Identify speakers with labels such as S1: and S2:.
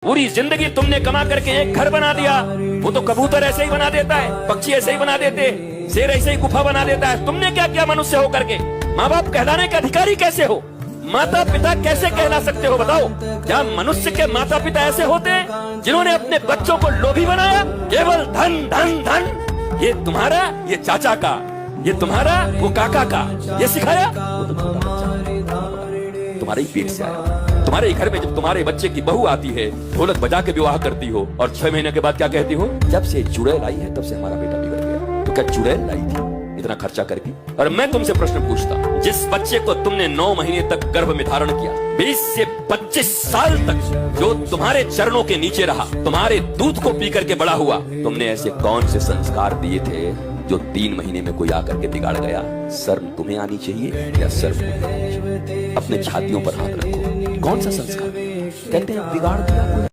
S1: पूरी जिंदगी तुमने कमा करके एक घर बना दिया, वो तो कबूतर ऐसे ही बना देता है, पक्षी ऐसे ही बना देते, शेर ऐसे ही गुफा बना देता है। तुमने क्या किया मनुष्य होकर के? माँ बाप कहलाने के अधिकारी कैसे हो? माता पिता कैसे कहला सकते हो बताओ? क्या मनुष्य के माता पिता ऐसे होते हैं जिन्होंने अपने बच्चों को लोभी बनाया? केवल धन धन धन, ये तुम्हारा, ये चाचा का, ये तुम्हारा, वो काका का, ये सिखाया? वो तो तुम्हारे ही पेट से आया। तुम्हारे ही घर में जब तुम्हारे बच्चे की बहू आती है, ढोलक बजा के विवाह करती हो, और 6 महीने के बाद क्या कहती हो? जब से चुड़ैल आई है तब से हमारा बेटा बिगड़ गया। तो क्या चुड़ैल लाई थी इतना खर्चा करके? और मैं तुमसे प्रश्न पूछता हूं, जिस बच्चे को तुमने 9 महीने तक गर्भ में धारण किया, 20 से 25 साल तक जो तुम्हारे चरणों के नीचे रहा, तुम्हारे दूध को पी करके बड़ा हुआ, तुमने ऐसे कौन से संस्कार दिए थे जो 3 महीने में कोई आकर के बिगाड़ गया? शर्म तुम्हें आनी चाहिए या शर्म तुम्हें आनी चाहिए? अपने छातियों पर हाथ रखो। कौन सा संस्कार? कहते हैं बिगाड़ दिया।